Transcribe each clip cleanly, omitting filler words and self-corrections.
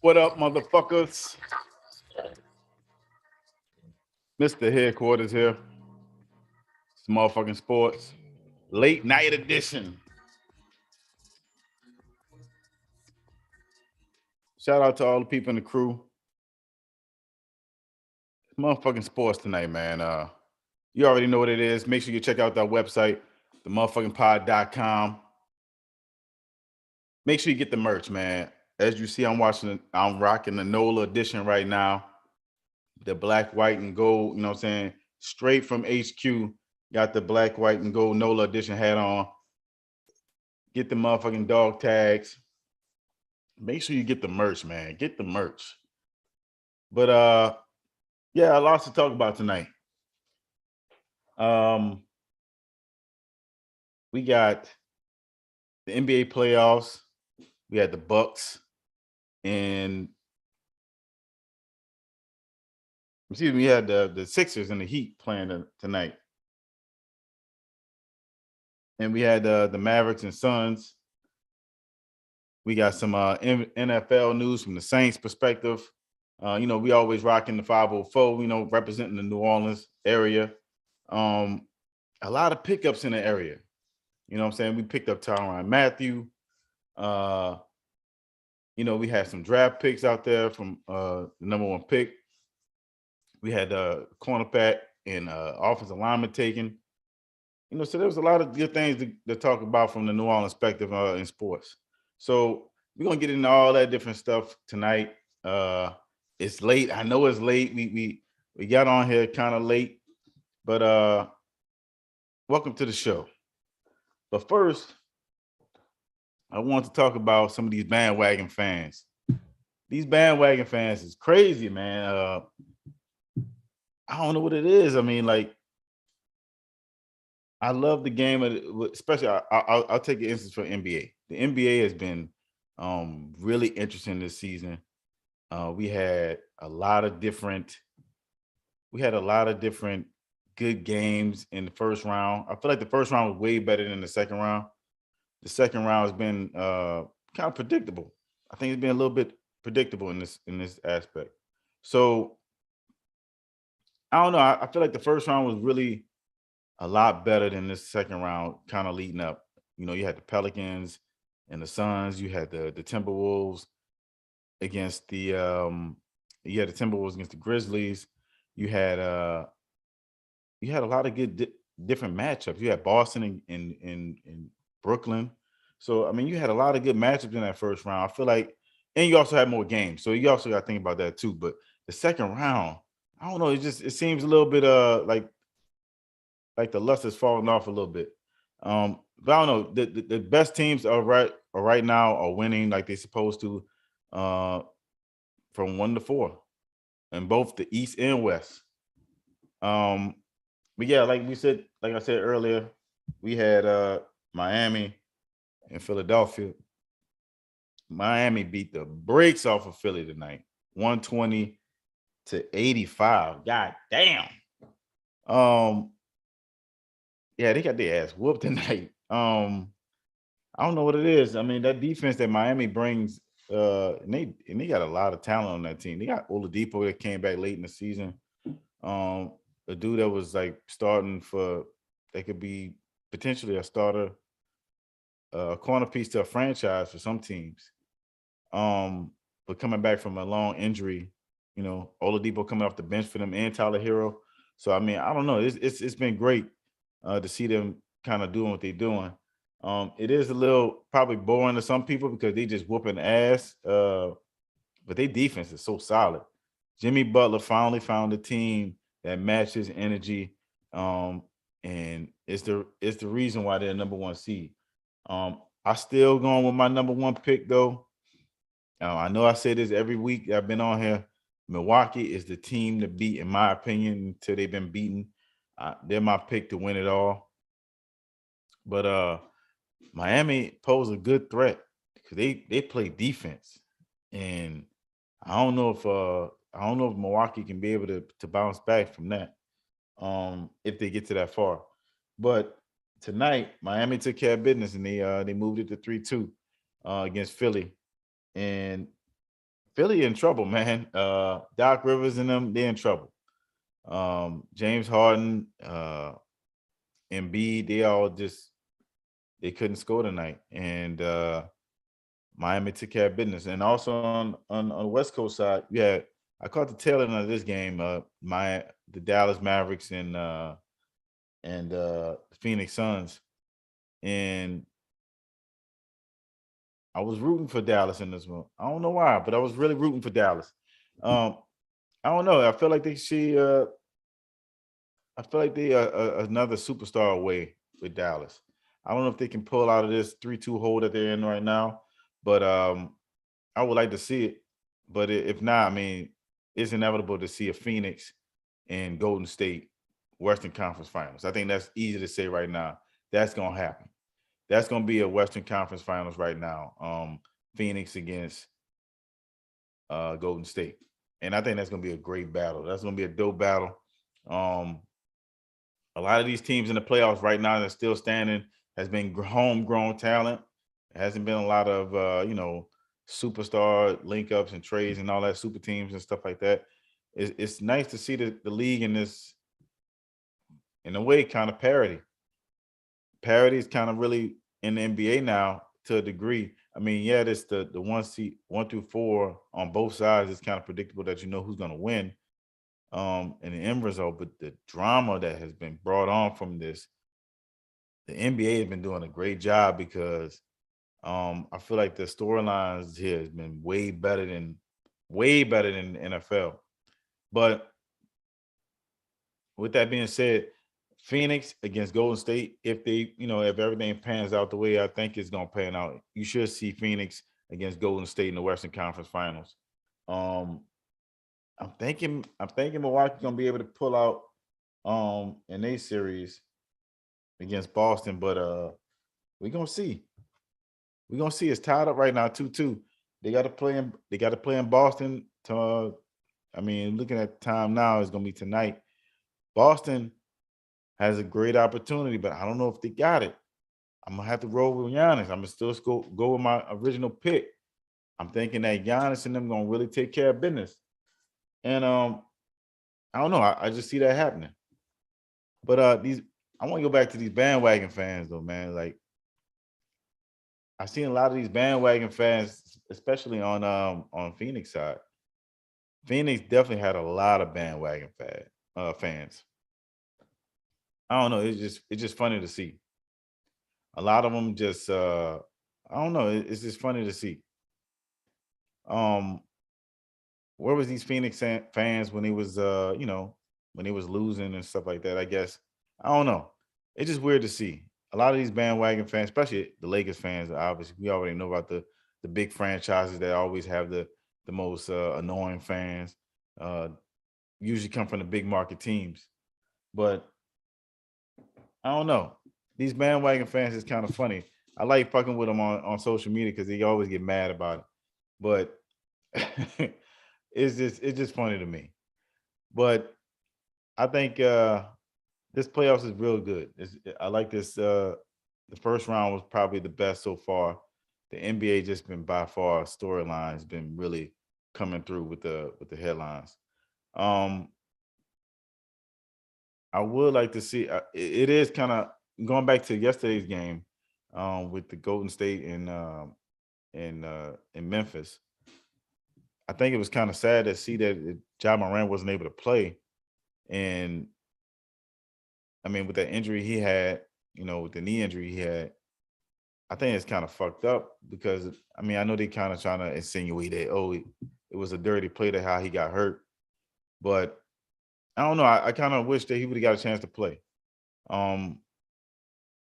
What up, motherfuckers? Mr. Headquarters here. It's motherfucking sports. Late night edition. Shout out to all the people in the crew. It's motherfucking sports tonight, man. You already know what it is. Make sure you check out that website, themfnpod.com. Make sure you get the merch, man. As you see, I'm rocking the NOLA edition right now. The black, white, and gold, you know what I'm saying? Straight from HQ. Got the black, white, and gold NOLA edition hat on. Get the motherfucking dog tags. Make sure you get the merch, man. Get the merch. But yeah, lots to talk about tonight. We got the NBA playoffs. We had the Bucks and we had the Sixers and the Heat playing tonight. And we had the Mavericks and Suns. We got some NFL news from the Saints perspective. We always rocking the 504, representing the New Orleans area. A lot of pickups in the area. You know what I'm saying? We picked up Tyrann Mathieu. We had some draft picks out there from the number one pick. We had cornerback and offensive lineman taken. So there was a lot of good things to talk about from the New Orleans perspective in sports. So we're gonna get into all that different stuff tonight. It's late. I know it's late. We got on here kind of late, but welcome to the show. But first, I want to talk about some of these bandwagon fans. These bandwagon fans is crazy, man. I don't know what it is. I mean, like, I love the game, especially I'll take an instance for NBA. The NBA has been really interesting this season. We had a lot of different good games in the first round. I feel like the first round was way better than the second round. The second round has been kind of predictable. I think it's been a little bit predictable in this aspect. So I don't know. I feel like the first round was really a lot better than this second round, kind of leading up. You had the Pelicans and the Suns. You had the Timberwolves against the Timberwolves against the Grizzlies. You had a lot of good different matchups. You had Boston and Brooklyn. So I mean, you had a lot of good matchups in that first round. I feel like, and you also had more games. So you also got to think about that too. But the second round, I don't know. It seems a little bit like the lust is falling off a little bit. But I don't know. The best teams are right now are winning like they're supposed to, from 1 to 4, in both the East and West. But yeah, like I said earlier, we had Miami and Philadelphia. Miami beat the brakes off of Philly tonight, 120-85. God damn. Yeah, they got their ass whooped tonight. I don't know what it is. I mean, that defense that Miami brings, and they got a lot of talent on that team. They got Oladipo that came back late in the season. A dude that was like starting that could be potentially a starter, a corner piece to a franchise for some teams. But coming back from a long injury, Oladipo coming off the bench for them and Tyler Hero. So I mean, I don't know. It's been great to see them kind of doing what they're doing. It is a little probably boring to some people because they just whooping ass. But their defense is so solid. Jimmy Butler finally found a team that matches energy. And it's the reason why they're number one seed. I still going with my number one pick though. I know I say this every week I've been on here. Milwaukee is the team to beat, in my opinion, until they've been beaten. They're my pick to win it all. But Miami pose a good threat because they play defense. And I don't know if Milwaukee can be able to bounce back from that. If they get to that far. But tonight, Miami took care of business and they moved it to 3-2 against Philly. And Philly in trouble, man. Doc Rivers and them, they're in trouble. James Harden, Embiid, they couldn't score tonight. And Miami took care of business. And also on the West Coast side, I caught the tail end of this game. The Dallas Mavericks and Phoenix Suns, and I was rooting for Dallas in this one. I don't know why, but I was really rooting for Dallas. Um, I don't know. I feel like they another superstar away with Dallas. I don't know if they can pull out of this 3-2 hole that they're in right now, but I would like to see it. But if not, I mean, it's inevitable to see a Phoenix and Golden State Western Conference Finals. I think that's easy to say right now. That's gonna happen. That's gonna be a Western Conference Finals right now. Phoenix against Golden State, and I think that's gonna be a great battle. That's gonna be a dope battle. Um, a lot of these teams in the playoffs right now that are still standing has been homegrown talent. It hasn't been a lot of superstar link ups and trades and all that super teams and stuff like that. It's nice to see the league in this, in a way, kind of parity. Parity is kind of really in the NBA now to a degree. I mean, yeah, this the one seat 1 through 4 on both sides is kind of predictable that you know who's gonna win in the end result, but the drama that has been brought on from this, the NBA has been doing a great job because I feel like the storylines here has been way better than the NFL. But with that being said, Phoenix against Golden State, if everything pans out the way I think it's gonna pan out, you should see Phoenix against Golden State in the Western Conference Finals. Um, I'm thinking Milwaukee's gonna be able to pull out in a series against Boston, but we're gonna see. We're gonna see. It's tied up right now, 2-2. They gotta play in Boston to I mean, looking at the time now, it's gonna be tonight. Boston has a great opportunity, but I don't know if they got it. I'm gonna have to roll with Giannis. I'm gonna still go with my original pick. I'm thinking that Giannis and them gonna really take care of business. And I don't know. I just see that happening. But I want to go back to these bandwagon fans though, man. Like I've seen a lot of these bandwagon fans, especially on Phoenix side. Phoenix definitely had a lot of bandwagon fans. I don't know. It's just funny to see. A lot of them just I don't know. It's just funny to see. Um, where was these Phoenix fans when he was when he was losing and stuff like that? I guess I don't know. It's just weird to see a lot of these bandwagon fans, especially the Lakers fans. Obviously, we already know about the big franchises that always have the most annoying fans. Uh, Usually come from the big market teams, but I don't know. These bandwagon fans is kind of funny. I like fucking with them on social media because they always get mad about it. But it's just funny to me. But I think this playoffs is real good. I like this. The first round was probably the best so far. The NBA just been by far storylines been really coming through with the headlines. Um, I would like to see. It is kind of going back to yesterday's game with the Golden State in Memphis. I think it was kind of sad to see that Ja Morant wasn't able to play, and I mean with that injury he had, with the knee injury he had, I think it's kind of fucked up because I mean I know they kind of trying to insinuate that it was a dirty play to how he got hurt, but I don't know. I kind of wish that he would have got a chance to play. Um,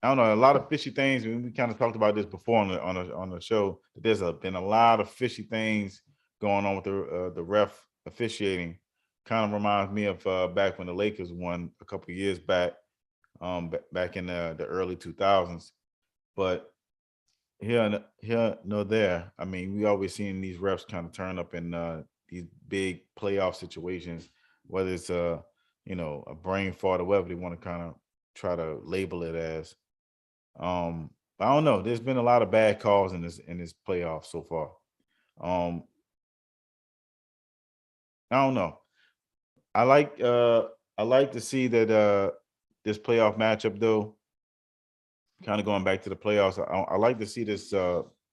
I don't know. A lot of fishy things. We kind of talked about this before on the show. There's been a lot of fishy things going on with the ref officiating. Kind of reminds me of back when the Lakers won a couple of years back, back in the early 2000s. But here no there. I mean, we always seeing these refs kind of turn up in these big playoff situations, whether it's a a brain fart or whatever they want to kind of try to label it as. I don't know. There's been a lot of bad calls in this playoff so far. Um, I don't know. I like I like to see that this playoff matchup though. Kind of going back to the playoffs, I like to see this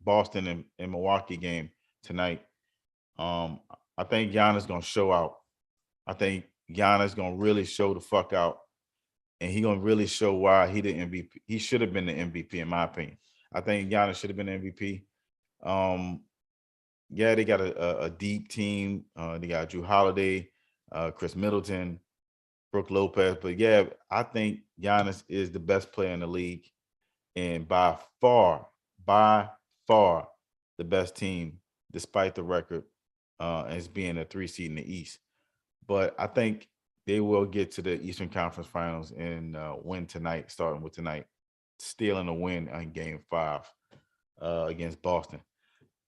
Boston and Milwaukee game tonight. Um, I think Giannis gonna show out. I think Giannis gonna really show the fuck out, and he gonna really show why he the MVP. He should have been the MVP in my opinion. I think Giannis should have been the MVP. Um, yeah, they got a deep team. They got Drew Holiday, Chris Middleton, Brooke Lopez. But yeah, I think Giannis is the best player in the league, and by far, the best team, despite the record, as being a 3 seed in the East. But I think they will get to the Eastern Conference Finals and win tonight, starting with tonight, stealing a win in Game 5 against Boston.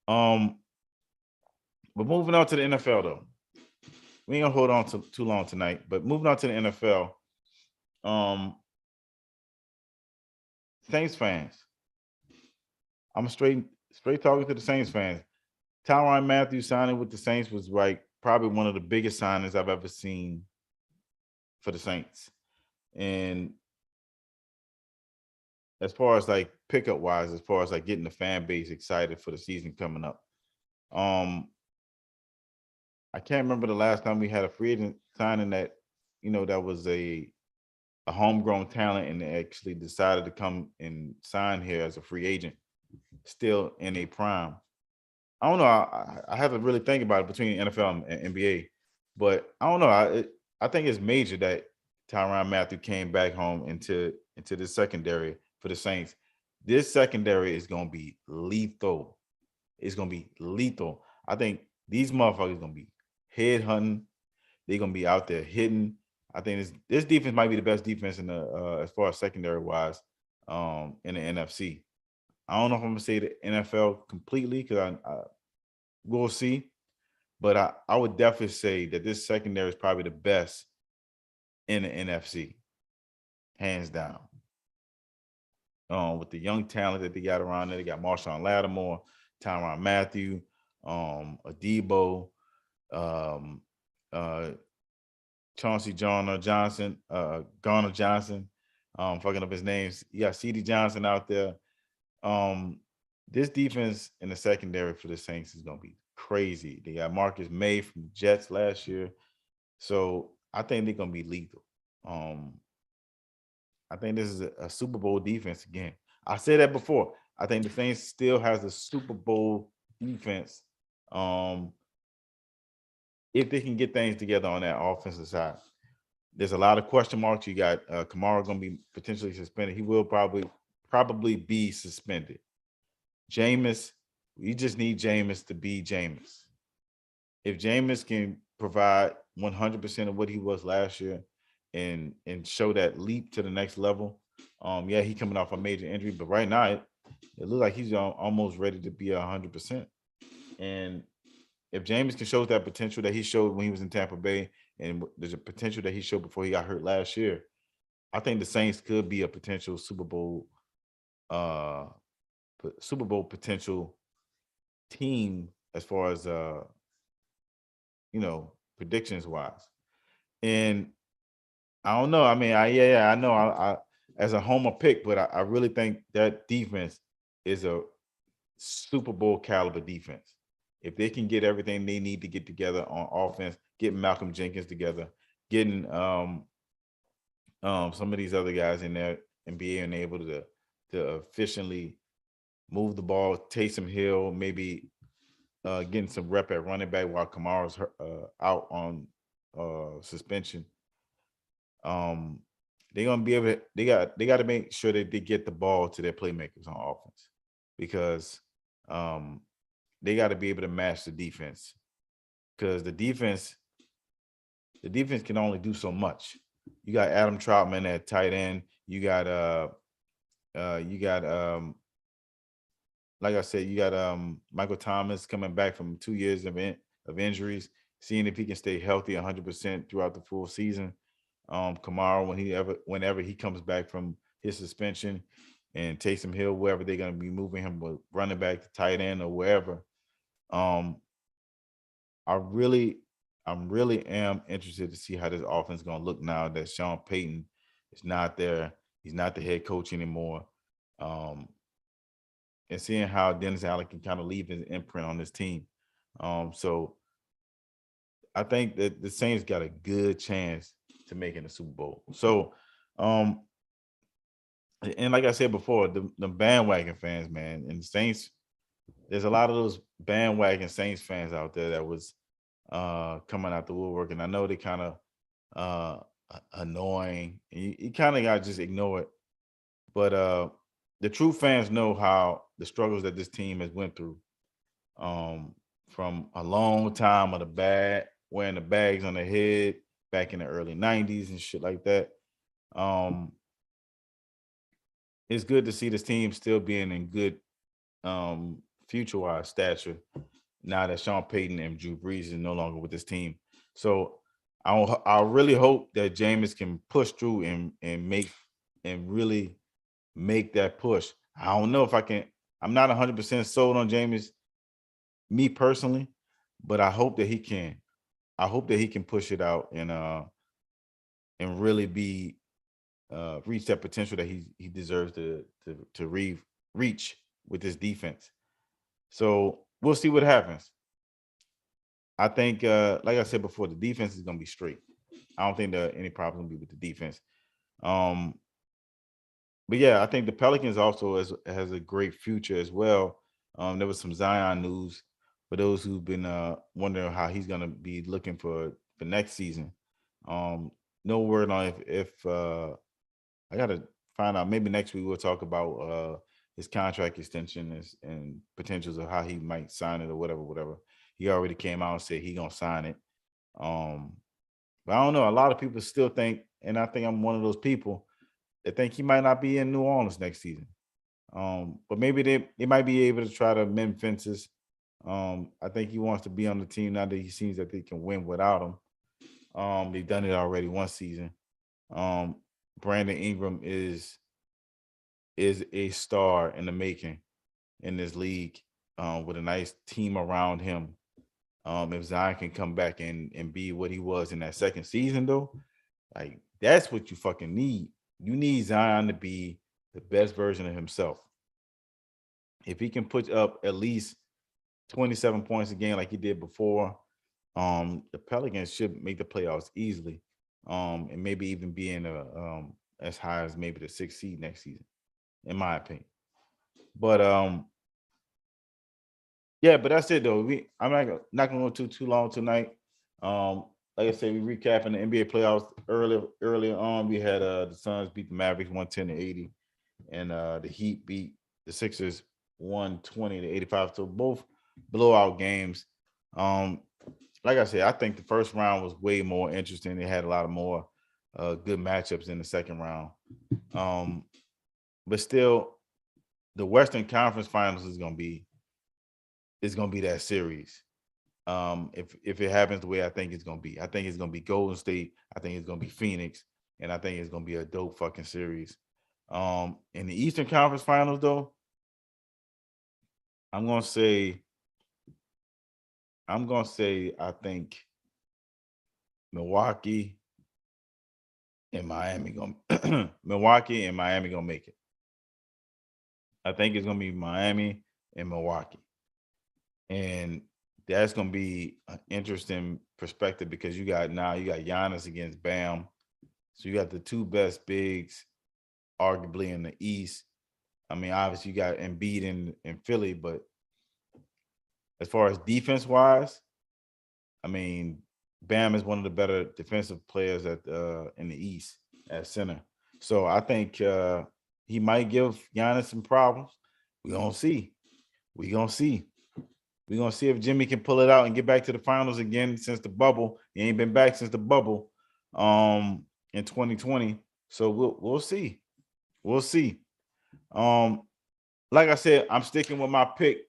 But moving on to the NFL, though. We ain't gonna hold on to too long tonight, but moving on to the NFL. Saints fans. I'm straight talking to the Saints fans. Tyrann Mathieu signing with the Saints was probably one of the biggest signings I've ever seen for the Saints. And as far as pickup wise, as far as getting the fan base excited for the season coming up. I can't remember the last time we had a free agent signing that, that was a homegrown talent and they actually decided to come and sign here as a free agent, still in a prime. I don't know. I have to really think about it between NFL and NBA, but I don't know. I think it's major that Tyrann Mathieu came back home into the secondary for the Saints. This secondary is gonna be lethal. It's gonna be lethal. I think these motherfuckers gonna be head hunting. They're gonna be out there hitting. I think this defense might be the best defense in the as far as secondary wise in the NFC. I don't know if I'm gonna say the NFL completely because I we'll see, but I would definitely say that this secondary is probably the best in the NFC, hands down. With the young talent that they got around there, they got Marshawn Lattimore, Tyrann Mathieu, Adebo, Chauncey Garner Johnson, fucking up his names. You got CD Johnson out there. This defense in the secondary for the Saints is gonna be crazy. They got Marcus May from the Jets last year, so I think they're gonna be lethal. I think this is a Super Bowl defense again. I said that before. I think the Saints still has a Super Bowl defense. If they can get things together on that offensive side. There's a lot of question marks. You got Kamara going to be potentially suspended. He will probably be suspended. Jameis, you just need Jameis to be Jameis. If Jameis can provide 100% of what he was last year and show that leap to the next level, yeah, he coming off a major injury, but right now it looks like he's almost ready to be 100%. And if Jameis can show that potential that he showed when he was in Tampa Bay, and there's a potential that he showed before he got hurt last year, I think the Saints could be a potential Super Bowl potential team as far as predictions wise. And I don't know. I mean, I know I as a homer pick, but I really think that defense is a Super Bowl caliber defense. If they can get everything they need to get together on offense, getting Malcolm Jenkins together, getting some of these other guys in there and being able to efficiently move the ball, Taysom Hill, maybe getting some rep at running back while Kamara's out on suspension. They're gonna be able to. They got to make sure that they get the ball to their playmakers on offense because they got to be able to match the defense because the defense can only do so much. You got Adam Troutman at tight end. You got like I said, you got Michael Thomas coming back from 2 years of of injuries, seeing if he can stay healthy 100% throughout the full season. Kamara, whenever he comes back from his suspension, and Taysom Hill, wherever they're going to be moving him, with running back to tight end or wherever. I'm really am interested to see how this offense is going to look now that Sean Payton is not there. He's not the head coach anymore. And seeing how Dennis Allen can kind of leave his imprint on this team. So I think that the Saints got a good chance to making the Super Bowl. So, and like I said before, the bandwagon fans, man, and the Saints, there's a lot of those bandwagon Saints fans out there that was coming out the woodwork, and I know they kind of annoying. You kind of got to just ignore it. But the true fans know how the struggles that this team has went through, from a long time of wearing the bags on their head back in the early 90s and shit like that. It's good to see this team still being in good future-wise stature now that Sean Payton and Drew Brees is no longer with this team. So I really hope that Jameis can push through and really make that push. I don't know if I can. I'm not 100% sold on Jameis, me personally, but I hope that he can. I hope that he can push it out and really be reach that potential that he deserves to reach with this defense. So we'll see what happens. I think, like I said before, the defense is going to be straight. I don't think there are any problems going to be with the defense. But yeah, I think the Pelicans also has a great future as well. There was some Zion news for those who've been wondering how he's going to be looking for next season. No word on if I got to find out. Maybe next week we'll talk about his contract extension and potentials of how he might sign it or whatever. He already came out and said he gonna sign it. But I don't know. A lot of people still think, and I think I'm one of those people that think he might not be in New Orleans next season. But maybe they might be able to try to mend fences. I think he wants to be on the team now that he seems that they can win without him. They've done it already one season. Brandon Ingram is a star in the making in this league, with a nice team around him. If Zion can come back and be what he was in that second season, though, like that's what you fucking need. You need Zion to be the best version of himself. If he can put up at least 27 points a game like he did before, the Pelicans should make the playoffs easily, and maybe even be in as high as maybe the 6th seed next season, in my opinion. But yeah, but that's it though. I'm not gonna go too long tonight. Like I said, we recapping the NBA playoffs earlier on. We had the Suns beat the Mavericks 110-80, and the Heat beat the Sixers 120-85. So both blowout games. Like I said, I think the first round was way more interesting. They had a lot of more good matchups in the second round. But still, the Western Conference Finals is gonna be that series. If it happens the way I think it's gonna be. I think it's gonna be Golden State. I think it's gonna be Phoenix, and I think it's gonna be a dope fucking series. In the Eastern Conference Finals, though, I'm gonna say I think Milwaukee and Miami gonna Milwaukee and Miami gonna make it. I think it's gonna be Miami and Milwaukee, and that's gonna be an interesting perspective because you got Giannis against Bam, so you got the two best bigs, arguably in the East. I mean, obviously you got Embiid in Philly, but as far as defense wise, I mean, Bam is one of the better defensive players in the East at center. So I think he might give Giannis some problems. We're gonna see. We're gonna see if Jimmy can pull it out and get back to the finals again since the bubble. He ain't been back since the bubble in 2020. So we'll see. We'll see. Like I said, I'm sticking with my pick.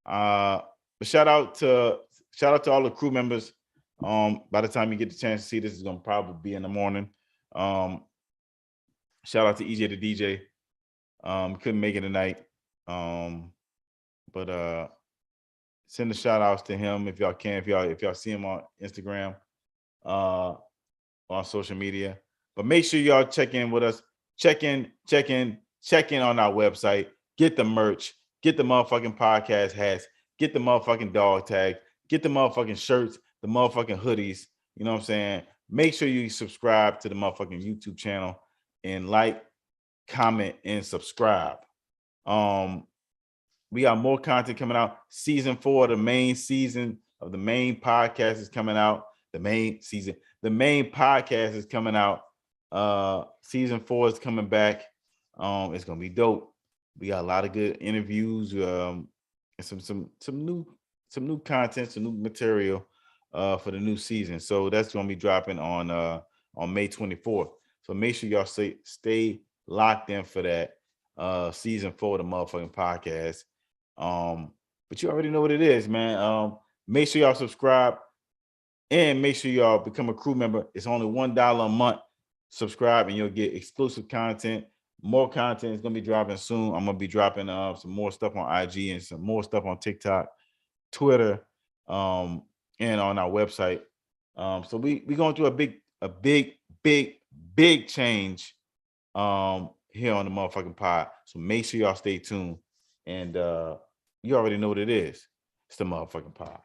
But shout out to shout out to all the crew members. By the time you get the chance to see this, is gonna probably be in the morning. Shout out to EJ the DJ. Couldn't make it tonight. But send the shout outs to him if y'all can, if y'all see him on Instagram, on social media. But make sure y'all check in with us. Check in on our website. Get the merch. Get the motherfucking podcast hats. Get the motherfucking dog tag. Get the motherfucking shirts. The motherfucking hoodies. You know what I'm saying? Make sure you subscribe to the motherfucking YouTube channel and like, comment, and subscribe. We got more content coming out. Season 4, the main season of the main podcast is coming out. The main podcast is coming out. Season 4 is coming back. It's gonna be dope. We got a lot of good interviews, and some new content, some new material for the new season. So that's gonna be dropping on May 24th. So make sure y'all stay locked in for that season 4 of the motherfucking podcast. But you already know what it is, man. Make sure y'all subscribe and make sure y'all become a crew member. It's only $1 a month. Subscribe and you'll get exclusive content. More content is gonna be dropping soon. I'm gonna be dropping some more stuff on IG and some more stuff on TikTok, Twitter, and on our website. So we going through a big change here on the motherfucking pod. So make sure y'all stay tuned. And you already know what it is. It's the motherfucking pod.